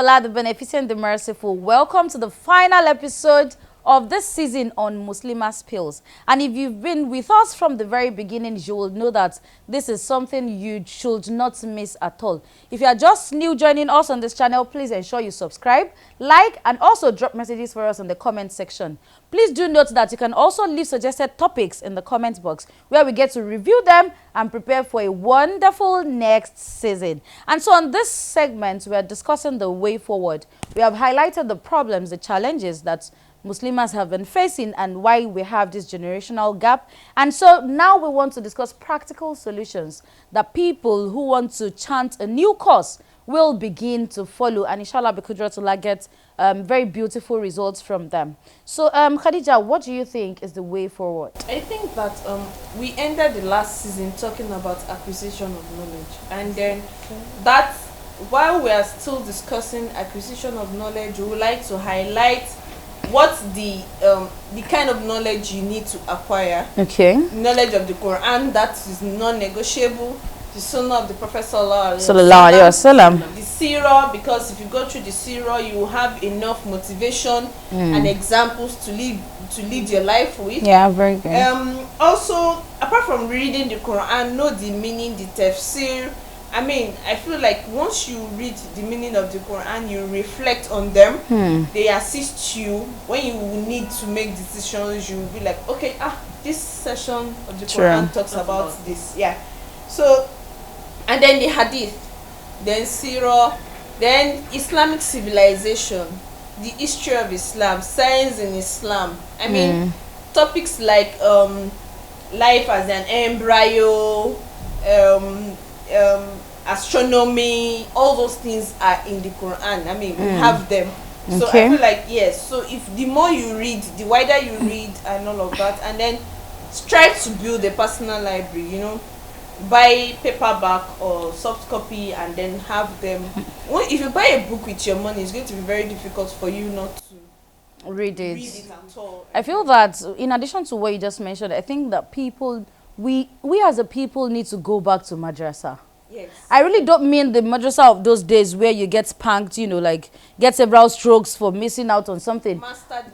Allah, the Beneficent, the Merciful. Welcome to the final episode of this season on Muslimah Spills. And if you've been with us from the very beginning, you will know that this is something you should not miss at all. If you are just new joining us on this channel, please ensure you subscribe, like, and also drop messages for us in the comment section. Please do note that you can also leave suggested topics in the comment box where we get to review them and prepare for a wonderful next season. And so on this segment, we are discussing the way forward. We have highlighted the problems, the challenges that Muslims have been facing and why we have this generational gap. And so now we want to discuss practical solutions that people who want to chant a new course will begin to follow, and inshallah Bikudratullah get very beautiful results from them. So Khadija, what do you think is the way forward? I think that we ended the last season talking about acquisition of knowledge, and then that while we are still discussing acquisition of knowledge, we would like to highlight what's the kind of knowledge you need to acquire. Okay. Knowledge of the Quran, that is non-negotiable. The Sunnah of the Prophet Sallallahu Alaihi Wasallam. The Sirah, because if you go through the Sirah, you will have enough motivation and examples to lead your life with. Yeah, very good. Also, apart from reading the Quran, know the meaning, the tafsir. I mean, I feel like once you read the meaning of the Quran, you reflect on them. They assist you when you need to make decisions. You will be like, okay, this session of the Quran talks about this. Yeah. So, and then the Hadith, then Sirah, then Islamic civilization, the history of Islam, science in Islam. I mean, topics like life as an embryo, astronomy, all those things are in the Quran. I mean, we have them. So I feel like, yes, so if the more you read, the wider you read and all of that, and then strive to build a personal library, you know, buy paperback or soft copy and then have them. If you buy a book with your money, it's going to be very difficult for you not to read it at all. I feel that in addition to what you just mentioned, I think that people, we as a people need to go back to madrasa. Yes. I really don't mean the madrasa of those days where you get spanked, you know, like get several strokes for missing out on something.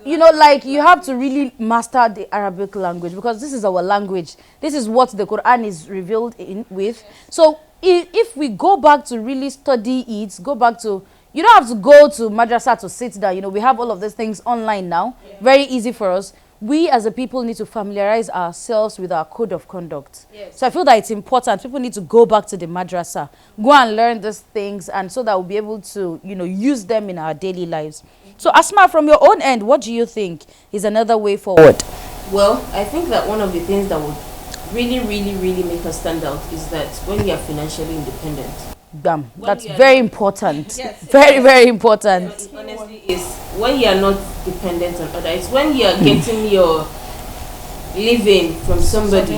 You know, like you have to really master the Arabic language, because this is our language. This is what the Quran is revealed with. So if we go back to really study it, go back to, you don't have to go to madrasa to sit down. You know, we have all of these things online now. Very easy for us. We as a people need to familiarize ourselves with our code of conduct. Yes. So I feel that it's important. People need to go back to the madrasa, go and learn these things, and so that we'll be able to, you know, use them in our daily lives. So Asma, from your own end, what do you think is another way forward? Well, I think that one of the things that would really make us stand out is that when we are financially independent. Damn, that's very important. Yes. Very important. Honestly, is when you are not dependent on others. When you are getting your living from somebody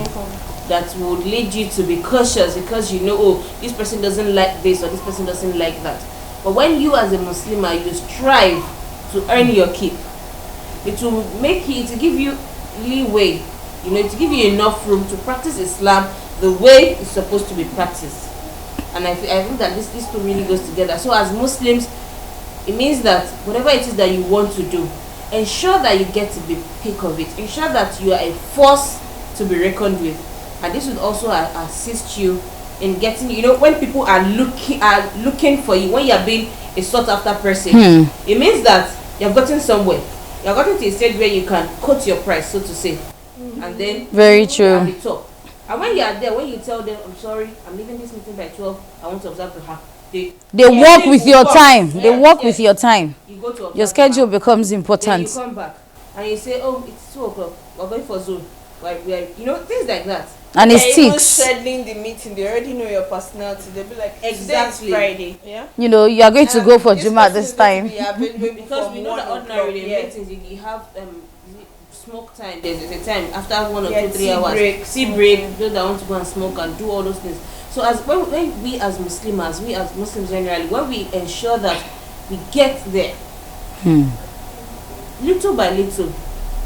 that would lead you to be cautious because you know, oh, this person doesn't like this or this person doesn't like that. But when you as a Muslimah, you strive to earn your keep, it will make you, to give you leeway, you know, to give you enough room to practice Islam the way it's supposed to be practiced. And I think that this two really goes together. So as Muslims, it means that whatever it is that you want to do, ensure that you get to be pick of it. Ensure that you are a force to be reckoned with. And this would also assist you in getting, you know, when people are looking for you, when you are being a sought after person, it means that you have gotten somewhere. You have gotten to a stage where you can quote your price, so to say. And then very true. At the top. And when you are there, when you tell them, I'm sorry, I'm leaving this meeting by 12, I want to observe the half. They work with your time. They work with your time. You go to your schedule becomes important. Then you come back and you say, oh, it's 2 o'clock. We're going for Zoom. Like we are, you know, things like that. And it sticks. Scheduling the meeting, they already know your personality. They'll be like, exactly Friday. Yeah. You know, you are going to go for Juma at this time. Because we know that ordinarily meetings you have smoke time. There's a time after 1 or 2, 3 hours. Tea break. Those that want to go and smoke and do all those things. So as when we as Muslims, we as Muslims generally, when we ensure that we get there, little by little,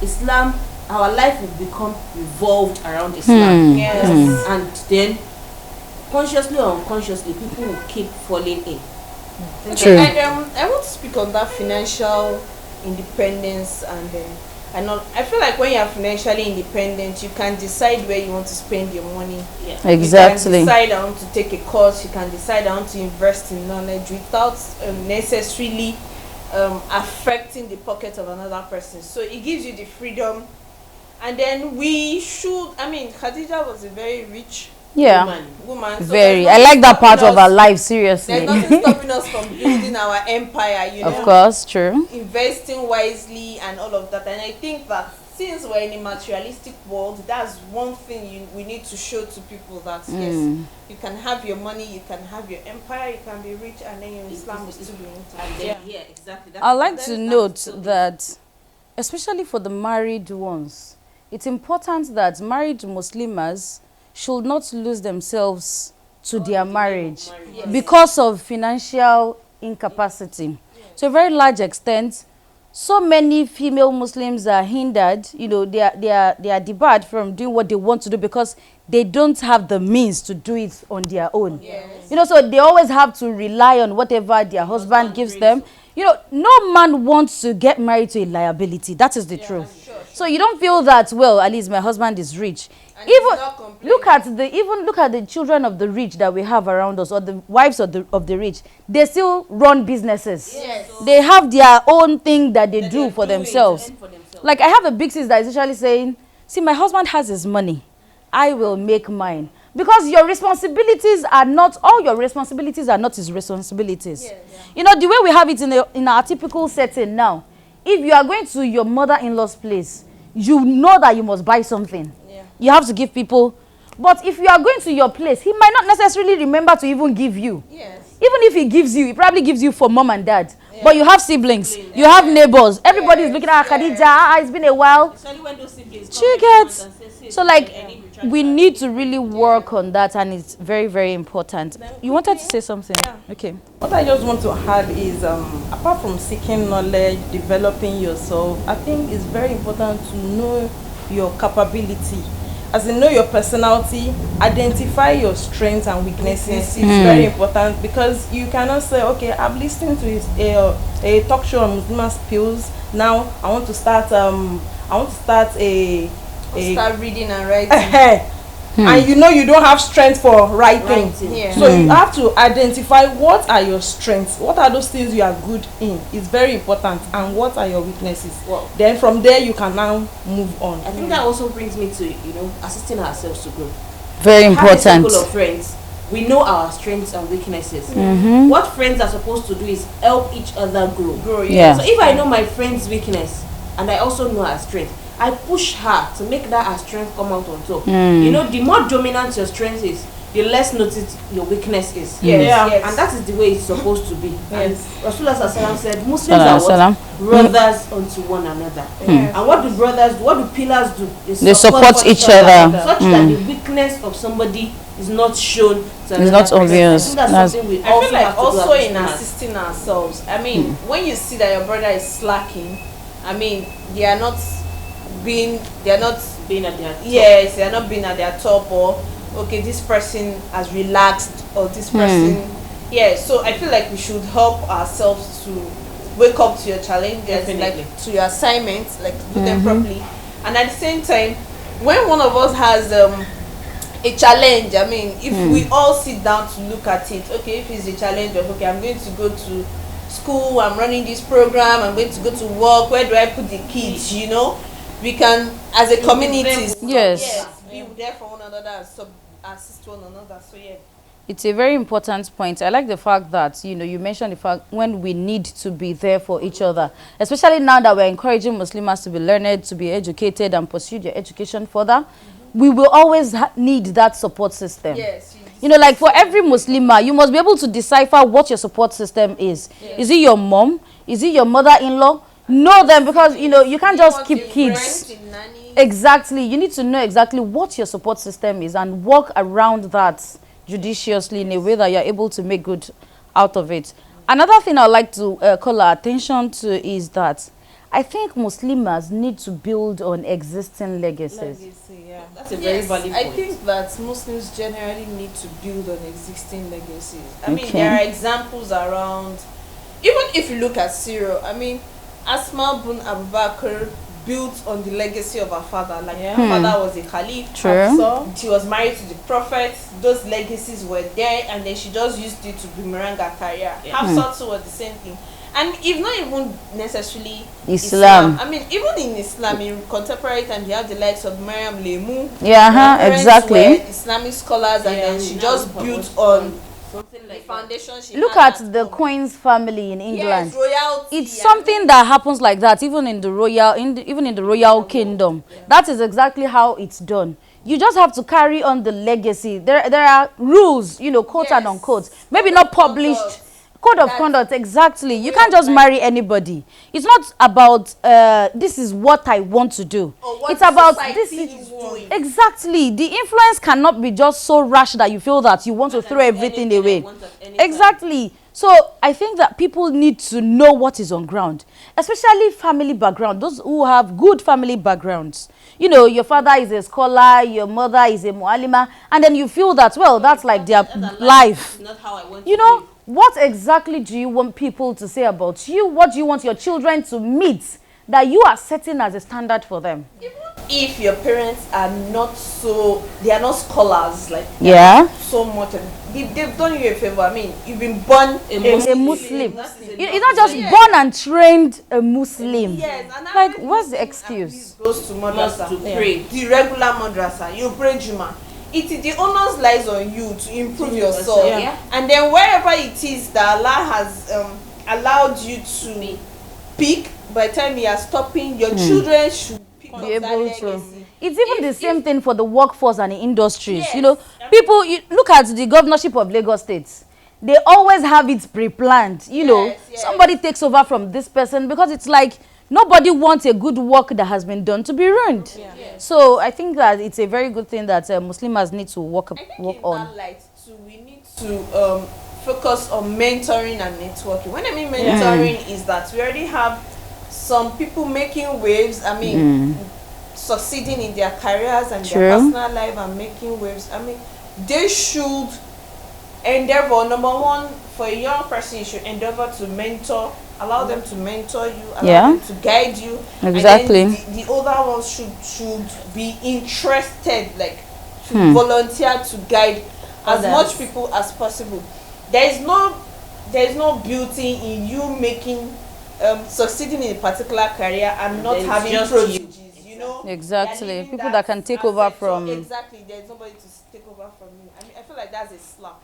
Islam, our life will become revolved around Islam. Yes. And then consciously or unconsciously, people will keep falling in. True. I want to speak on that financial independence, and I feel like when you are financially independent, you can decide where you want to spend your money. Yeah. Exactly. You can decide I want to take a course. You can decide I want to invest in knowledge without necessarily affecting the pocket of another person. So it gives you the freedom. And then we should. I mean, Khadija was a very rich woman. So Very. I like that part of our life, seriously. There's nothing stopping us from building our empire, you know. Of course, true. Investing wisely and all of that. And I think that since we're in a materialistic world, that's one thing we need to show to people that yes, you can have your money, you can have your empire, you can be rich, and then your Islam will still be intact. Yeah, exactly. I'd like to note that, especially for the married ones, it's important that married Muslims should not lose themselves to their marriage because of financial incapacity. To a very large extent, so many female Muslims are hindered, you know, they are debarred from doing what they want to do because they don't have the means to do it on their own. You know, so they always have to rely on whatever their husband gives them. You know, no man wants to get married to a liability. That is the truth. So you don't feel that, well, at least my husband is rich. And Even look at the children of the rich that we have around us, or the wives of the rich. They still run businesses. They have their own thing that they do for themselves. Like I have a big sister that is usually saying, see, my husband has his money, I will make mine. Because your responsibilities are not, all your responsibilities are not his responsibilities. You know, the way we have it in our typical setting now, if you are going to your mother-in-law's place, you know that you must buy something. You have to give people. But if you are going to your place, he might not necessarily remember to even give you. Even if he gives you, he probably gives you for mom and dad. But you have siblings, you have neighbors. Everybody is looking at Khadija. It's been a while. She gets. So like, we need to really work on that, and it's very, very important. You wanted to say something? Okay. What I just want to add is, apart from seeking knowledge, developing yourself, I think it's very important to know your capability. As in, know your personality, identify your strengths and weaknesses. It's very important, because you cannot say, okay, I'm listening to a talk show on Muslim pills. Now I want to start start reading and writing. And you know you don't have strength for writing. So you have to identify what are your strengths, what are those things you are good in. It's very important. And what are your weaknesses. Then from there you can now move on. I think that also brings me to, you know, assisting ourselves to grow. Very important. Having a circle of friends, we know our strengths and weaknesses. What friends are supposed to do is help each other grow. So if I know my friend's weakness and I also know her strength, I push her to make that her strength come out on top. You know, the more dominant your strength is, the less noticed your weakness is. And that is the way it's supposed to be. Rasulullah said, Muslims are what? Brothers unto one another. And what do brothers do? What do pillars do? They support each other. Such that the weakness of somebody is not shown. It's not obvious. I think that's something we also feel like have to also do as in Muslims. assisting ourselves. I mean, when you see that your brother is slacking, I mean, they are not being at their top. Yes, they are not being at their top, or okay, this person has relaxed, or this person so I feel like we should help ourselves to wake up to your challenges, like to your assignments, like do them properly. And at the same time, when one of us has a challenge, I mean, if we all sit down to look at it, okay, if it's a challenge of, okay, I'm going to go to school, I'm running this program, I'm going to go to work, where do I put the kids, you know? We can, as a community, be there for one another and assist one another. So it's a very important point. I like the fact that, you know, you mentioned the fact when we need to be there for each other, especially now that we're encouraging Muslims to be learned, to be educated, and pursue their education further. We will always need that support system. You know, like for every Muslimah, you must be able to decipher what your support system is. Is it your mom? Is it your mother-in-law? Know them, because you know you can't just keep kids. Exactly, you need to know exactly what your support system is and work around that judiciously in a way that you're able to make good out of it. Another thing I'd like to call our attention to is that I think Muslims need to build on existing legacies. Legacy, yeah. That's a very valid I point. think that Muslims generally need to build on existing legacies. I mean, Okay. there are examples around. Even if you look at Syria, I mean, Asma bin Abu Bakr built on the legacy of her father. Like her father was a caliph. True. So she was married to the prophet. Those legacies were there, and then she just used it to boomerang her career. Yeah. Hafsa too was the same thing. And if not even necessarily Islam. I mean, even in Islam, in contemporary times, you have the likes of Maryam Lemu. Yeah, Her parents exactly. were Islamic scholars, and then she just built on something the like that. foundation she Look had at the home. Queen's family in England. Yes, royalty. It's I something mean, that happens like that even in the royal kingdom. That is exactly how it's done. You just have to carry on the legacy. There are rules, quote Yes. and unquote, maybe Code not of published. conduct. Code of That's conduct, exactly. You way can't of just marry anybody. It's not about this is what I want to do. Or what It's about society this is doing. exactly. The influence cannot be just so rash that you feel that you want to throw everything away. Exactly. So I think that people need to know what is on ground, especially family background, those who have good family backgrounds. Your father is a scholar, your mother is a mualima, and then you feel that, well, that's like their life. Not how I want You to know, live. what exactly do you want people to say about you? What do you want your children to meet that you are setting as a standard for them? If your parents are not they are not scholars, like Yeah. so much, they've done you a favor. I mean, you've been born A Muslim. That is You're enough. not just born and trained a Muslim. Yes, and Like, average what's the Muslim excuse? at least goes to madrasa. To pray. The regular madrasa, you pray Juma. The onus lies on you to improve yourself. Yeah. And then wherever it is that Allah has allowed you to pick, by the time you are stopping, your children should pick up Be that able to. legacy. It's even the same thing for the workforce and the industries. Yes. People, look at the governorship of Lagos State. They always have it pre-planned. Yes. Somebody takes over from this person because it's like nobody wants a good work that has been done to be ruined. So I think that it's a very good thing that Muslims need to work I think in on. that light too, we need to focus on mentoring and networking. When I mean mentoring is that we already have some people making waves. I mean, succeeding in their careers and True. their personal life and making waves. I mean, they should endeavor. Number one, for a young person, you should endeavor to mentor. Allow them to mentor you. Allow them to guide you. Exactly. And then the older ones should be interested, like to volunteer to guide as Others. much people as possible. There is no beauty in you making succeeding in a particular career and not then it's having just prodigies. Exactly. They are living People that can take over aspect. So from. exactly, there's nobody to take over from you. I mean, I feel like that's a slap.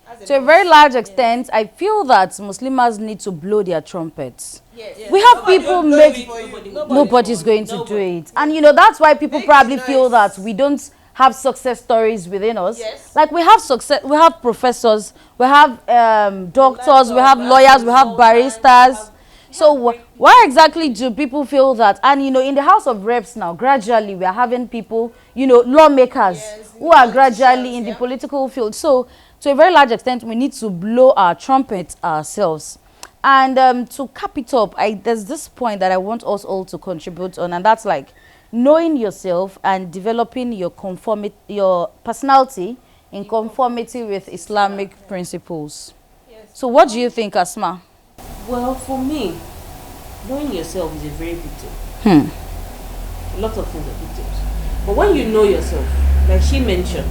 That's To a very large extent, I feel that Muslims need to blow their trumpets. yes. We have Nobody people will do make. it for you. Nobody's going to do Nobody. it. And that's why people Make probably it feel nice. that we don't have success stories within us. Yes. Like we have success, we have professors, we have doctors, we have lawyers, we have baristas. So why exactly do people feel that? And in the House of Reps now, gradually we are having people, lawmakers Yes, who are politicians, gradually in the yeah. political field. So to a very large extent, we need to blow our trumpet ourselves. And to cap it up, there's this point that I want us all to contribute on, and that's like knowing yourself and developing your personality in conformity with Islamic principles. Yes. So what do you think, Asma? Well, for me, knowing yourself is a very big deal. A lot of things are big deals. But when you know yourself, like she mentioned,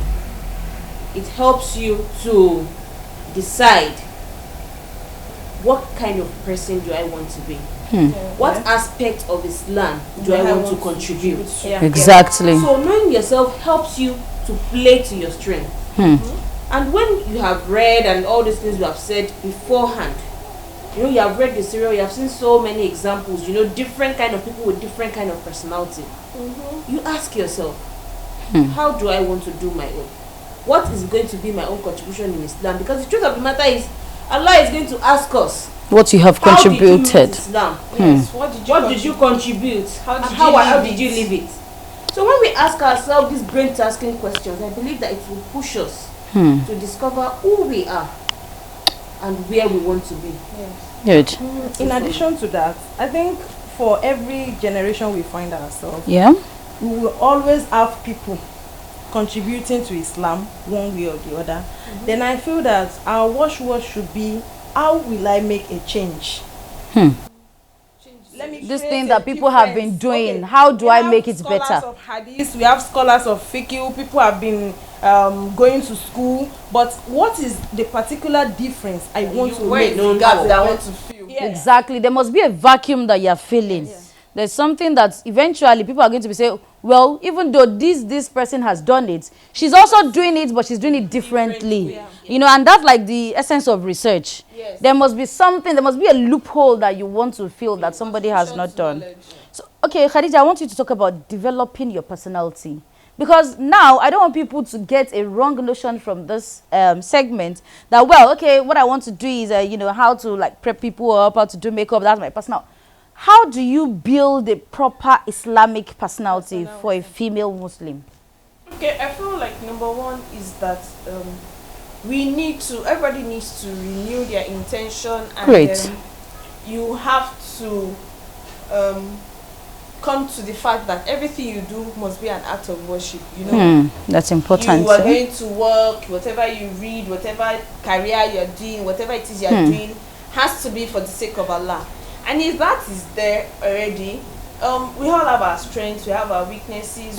it helps you to decide what kind of person do I want to be. What aspect of Islam do I want to contribute? Exactly. So knowing yourself helps you to play to your strength. And when you have read and all these things you have said beforehand, you have read the serial, you have seen so many examples, different kind of people with different kind of personality. You ask yourself, how do I want to do my own? What is going to be my own contribution in Islam? Because the truth of the matter is, Allah is going to ask us, What you have how did you contributed. use Islam? Yes. What did you Contribute? How did And you how live did you it? live it? So when we ask ourselves these brain-tasking questions, I believe that it will push us to discover who we are and where we want to be. Good. In addition to that, I think for every generation we find ourselves, Yeah. we will always have people contributing to Islam one way or the other. Then I feel that our watchword should be, how will I make a change? Let me This create thing a that people have difference. been doing, Okay, how do we I have make it scholars better? of hadith, we have scholars of fiqh, people have been going to school, but what is the particular difference I want to Where make? is the gap that I want to fill? Yeah. Exactly. There must be a vacuum that you're filling. There's something that eventually people are going to be saying, well, even though this person has done it, she's also doing it, but she's doing it differently. You know, and that's like the essence of research. Yes. There must be something, there must be a loophole that you want to fill that somebody has not done. So, okay, Khadija, I want you to talk about developing your personality. Because now, I don't want people to get a wrong notion from this segment that, well, okay, what I want to do is, you know, how to like prep people up, how to do makeup, that's my personal. How do you build a proper Islamic personality for a female Muslim? Okay, I feel like number one is that everybody needs to renew their intention, and Great. You have to come to the fact that everything you do must be an act of worship. You know, That's important. you are going to work, whatever you read, whatever career you're doing, whatever it is you're doing, has to be for the sake of Allah. And if that is there already, we all have our strengths, we have our weaknesses,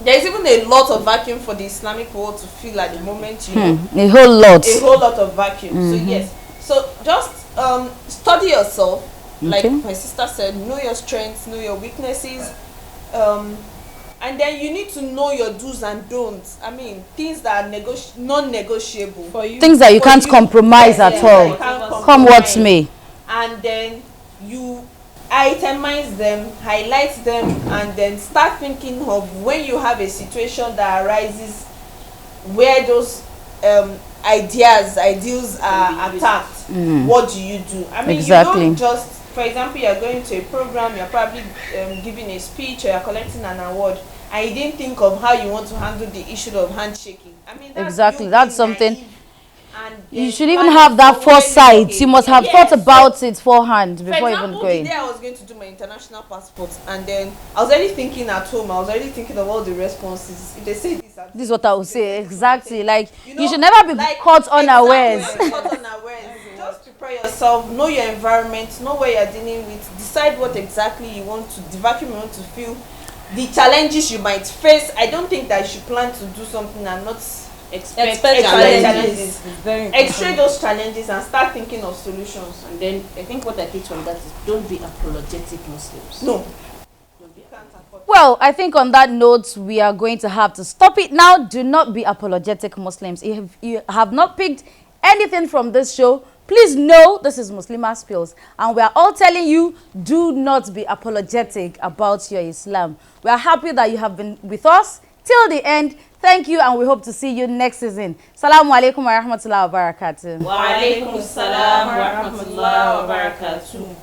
there's even a lot of vacuum for the Islamic world to fill at the moment, you know. A whole lot. A whole lot of vacuum. So yes. So just study yourself. Like my sister said, know your strengths, know your weaknesses. And then you need to know your do's and don'ts. I mean, things that are non-negotiable for you. Things that you can't compromise at all. Come what may. And then you itemize them, highlight them, and then start thinking of when you have a situation that arises where those ideals are attacked. What do you do? I mean, exactly. You don't just, for example, you're going to a program, you're probably giving a speech, or you're collecting an award, and you didn't think of how you want to handle the issue of handshaking. I mean, that's something. You should even planning have that for when foresight. okay. You must have thought about it beforehand before For even example, going. the day I was going to do my international passport, and then I was already thinking at home, I was already thinking of all the responses. If they say this, This is what I would say. Exactly. Like, you know, you should never be caught unawares. Exactly, caught unawares. Just prepare yourself, know your environment, know where you're dealing with, decide what exactly you want to, the vacuum you want to fill, the challenges you might face. I don't think that you should plan to do something and not expect challenges. X-ray those challenges and start thinking of solutions. And then I think what I teach from that is don't be apologetic Muslims. No. Well, I think on that note, we are going to have to stop it now. Do not be apologetic Muslims. If you have not picked anything from this show, please know this is Muslimah Spills. And we are all telling you, do not be apologetic about your Islam. We are happy that you have been with us till the end. Thank you, and we hope to see you next season. Assalamu alaikum wa rahmatullahi wa barakatuh. Wa alaikum assalam wa rahmatullahi wa barakatuh.